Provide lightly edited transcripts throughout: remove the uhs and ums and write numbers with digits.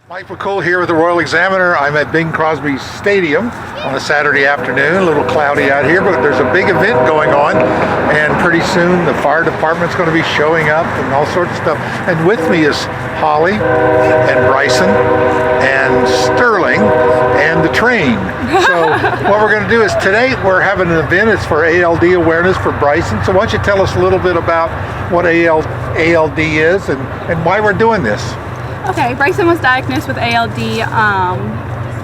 Mike McCool here with the Royal Examiner. I'm at Bing Crosby Stadium on a Saturday afternoon. A little cloudy out here, but there's a big event going on, and pretty soon the fire department's going to be showing up and all sorts of stuff. And with me is Holly and Brycen and Sterling and the train. So what we're going to do is today we're having an event. It's for ALD awareness for Brycen. So why don't you tell us a little bit about what ALD is and why we're doing this? Okay, Brycen was diagnosed with ALD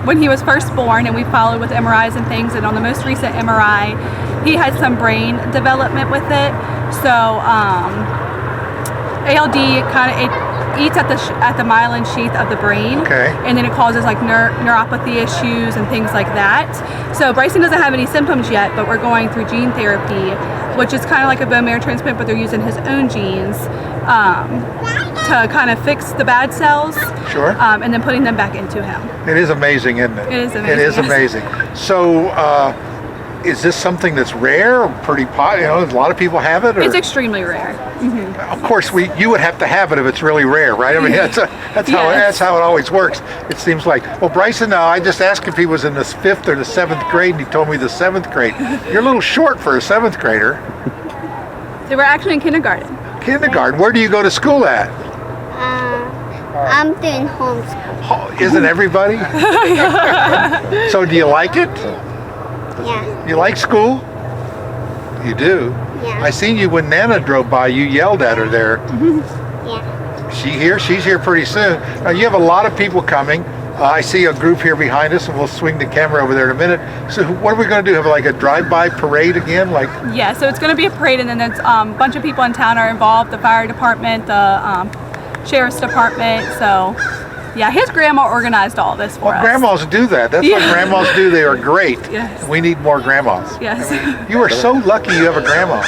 when he was first born, and we followed with MRIs and things, and on the most recent MRI he had some brain development with it. So ALD kind of eats at the myelin sheath of the brain, okay, and then it causes like neuropathy issues and things like that. So Brycen doesn't have any symptoms yet, but we're going through gene therapy, which is kind of like a bone marrow transplant, but they're using his own genes to kind of fix the bad cells, sure, and then putting them back into him. It is amazing, isn't it? It is amazing. It is amazing. So, is this something that's rare or pretty popular? You know, a lot of people have it. Or? It's extremely rare. Mm-hmm. Of course, you would have to have it if it's really rare, right? I mean, that's how it always works. It seems like. Well, Brycen, I just asked if he was in the 5th or the 7th grade, and he told me the 7th grade. You're a little short for a 7th grader. So we're actually in kindergarten. Kindergarten. Where do you go to school at? I'm doing homeschool. Isn't everybody? So do you like it? Yeah. You like school? You do? Yeah. I seen you when Nana drove by. You yelled at her there. Yeah. She's here pretty soon. Now you have a lot of people coming. I see a group here behind us, and we'll swing the camera over there in a minute. So what are we going to do? Have like a drive-by parade again? Like? Yeah, so it's going to be a parade, and then there's a bunch of people in town are involved, the fire department, the sheriff's department. So yeah, his grandma organized all this for us. Grandmas do that. That's what grandmas do. They are great. Yes. We need more grandmas. Yes. I mean, you are so lucky you have a grandma.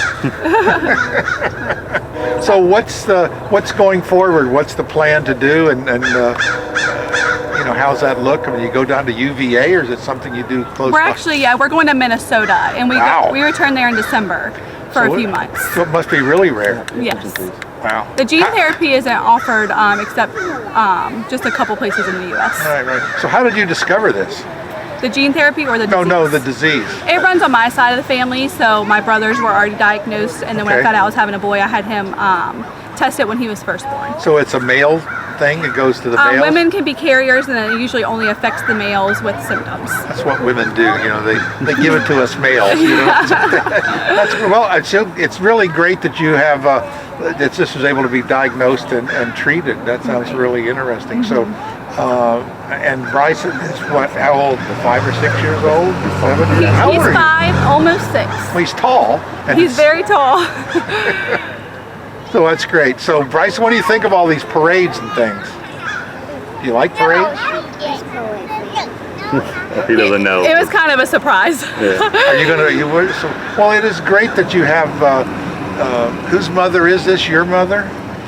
So what's going forward? What's the plan to do? And you know, how's that look? I mean, you go down to UVA, or is it something you do close? We're actually, we're going to Minnesota, and we return there in December for a few months. So it must be really rare. Yes. Wow. The gene therapy isn't offered except just a couple places in the U.S. Right. So how did you discover this? The gene therapy or the disease? No, the disease. It runs on my side of the family, so my brothers were already diagnosed, and then when I found out I was having a boy, I had him tested when he was first born. So it's a male thing? It goes to the males? Women can be carriers, and it usually only affects the males with symptoms. That's what women do, you know, they give it to us males, you know. It's really great that you have, that this was able to be diagnosed and treated. That sounds really interesting. So, and Brycen is how old? 5 or 6 years old? 7? He's 5, almost 6. Well, he's tall. He's very tall. So that's great. So Brycen, what do you think of all these parades and things? Do you like parades? He doesn't know. It was kind of a surprise. Yeah. Are you gonna? Well, it is great that you have. Whose mother is this? Your mother?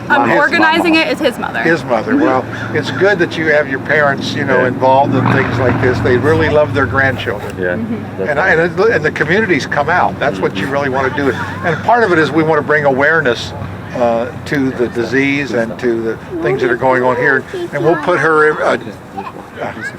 Organizing it is his mother. His mother. Well, it's good that you have your parents, you know, involved in things like this. They really love their grandchildren. Yeah. And the communities come out. That's what you really want to do. And part of it is we want to bring awareness to the disease and to the things that are going on here. And we'll put her,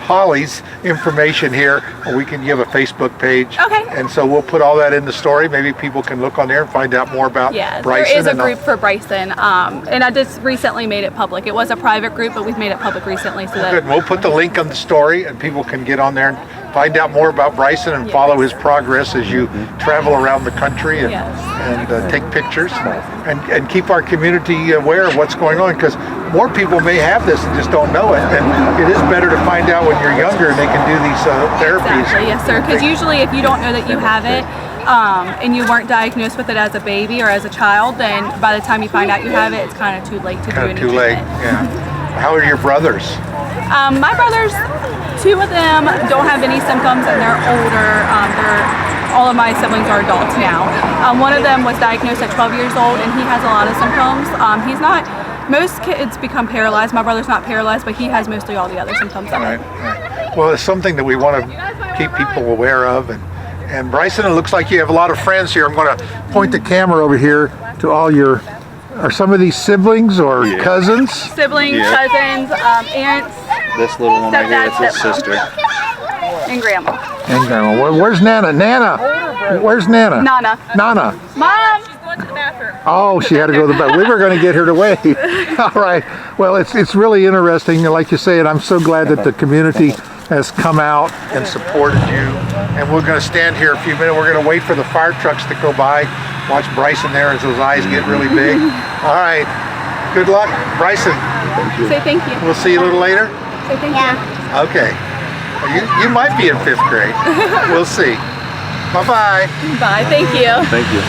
Holly's information here. We can give a Facebook page. Okay. And so we'll put all that in the story. Maybe people can look on there and find out more about Brycen. There is a group for Brycen, and I just recently made it public. It was a private group, but we've made it public recently. So good. We'll put the link on the story, and people can get on there and find out more about Brycen and follow his progress as you travel around the country and take pictures and keep our community aware of what's going on, because more people may have this and just don't know it, and it is better to find out when you're younger and they can do these therapies. Exactly, yes sir, because usually if you don't know that you have it and you weren't diagnosed with it as a baby or as a child, then by the time you find out you have it, it's kind of too late to do any treatment. Yeah. How are your brothers? My brothers, 2 of them don't have any symptoms, and they're older. All of my siblings are adults now. One of them was diagnosed at 12 years old, and he has a lot of symptoms. He's not. Most kids become paralyzed. My brother's not paralyzed, but he has mostly all the other symptoms of it. Right. Well, it's something that we want to keep people aware of. And Brycen, it looks like you have a lot of friends here. I'm going to point the camera over here to all your. Are some of these siblings or cousins? Siblings, cousins, aunts. this little one right here, it's his sister. And Grandma. And Grandma. Where's Nana? Nana! Where's Nana? Nana. Nana. Mom! Oh, she had to go to the bathroom. We were going to get her to wave. All right. Well, it's really interesting. Like you say, and I'm so glad that the community has come out and supported you. And we're going to stand here a few minutes. We're going to wait for the fire trucks to go by. Watch Brycen there as those eyes get really big. All right. Good luck, Brycen. Say thank you. We'll see you a little later. Say thank you. Okay. You might be in 5th grade. We'll see. Bye-bye. Bye. Thank you. Thank you.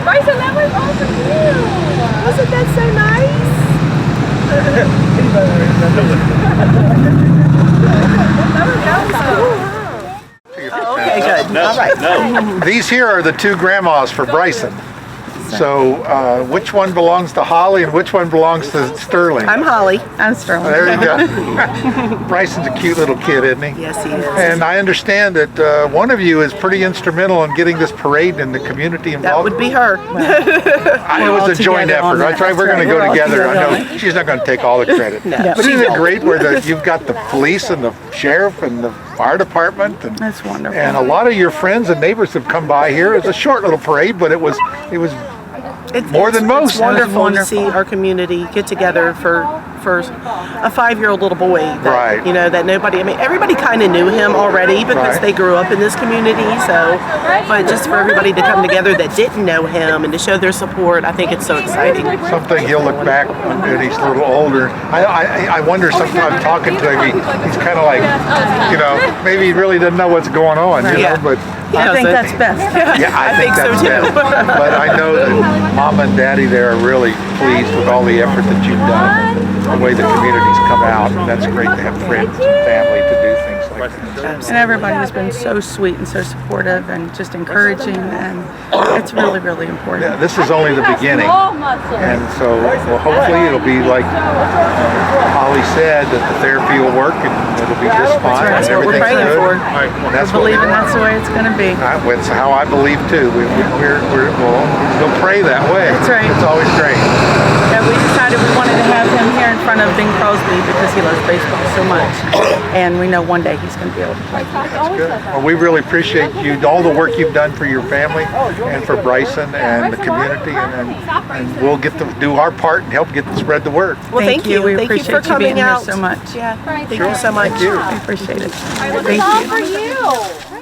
Brycen, that was all for you. Wasn't that so nice? Okay, good. No, All right. no. These here are the 2 grandmas for Brycen. So which one belongs to Holly and which one belongs to Sterling? I'm Holly. I'm Sterling. There you go. Brycen's a cute little kid, isn't he? Yes, he is. And I understand that one of you is pretty instrumental in getting this parade and the community That involved. would be her. It was a joint effort. That's right. We're going to go together. I know she's not going to take all the credit. No, But she isn't it won't. great where you've got the police and the sheriff and the fire department and That's wonderful. and a lot of your friends and neighbors have come by here. It's a short little parade, but it was more than most. It's wonderful to see our community get together for a 5-year-old little boy that, Right. you know, that nobody, I mean, everybody kind of knew him already because Right. they grew up in this community, so, but just for everybody to come together that didn't know him and to show their support, I think it's so exciting. Something he'll look back when he's a little older. I wonder sometimes talking to him, he's kind of like, you know, maybe he really doesn't know what's going on, you Yeah. know, but I think that's best. yeah, I think so that's too. best. But I know that Mama and Daddy there are really pleased with all the effort that you've done, the way the community's come out, and that's great to have friends and family to do things like this. And everybody has been so sweet and so supportive and just encouraging, and it's really, really important. Yeah, this is only the beginning, and so well, hopefully it'll be like Holly said, that the therapy will work and it'll be just fine and That's what we're everything's praying good. for. And that's We're what we believing want. that's the way it's going to be. That's how I believe too. We'll pray that way. That's right. It's always great. Yeah, we decided we wanted to have him here in front of Bing Crosby because he loves baseball so much, and we know one day he's going to be able to play. Good. Well, we really appreciate you, all the work you've done for your family and for Brycen and the community, and we'll get to do our part and help spread the word. Well, thank you. We Thank you appreciate for coming being out here so much. Yeah, thank you so much. Thank you. I appreciate it. Thank you.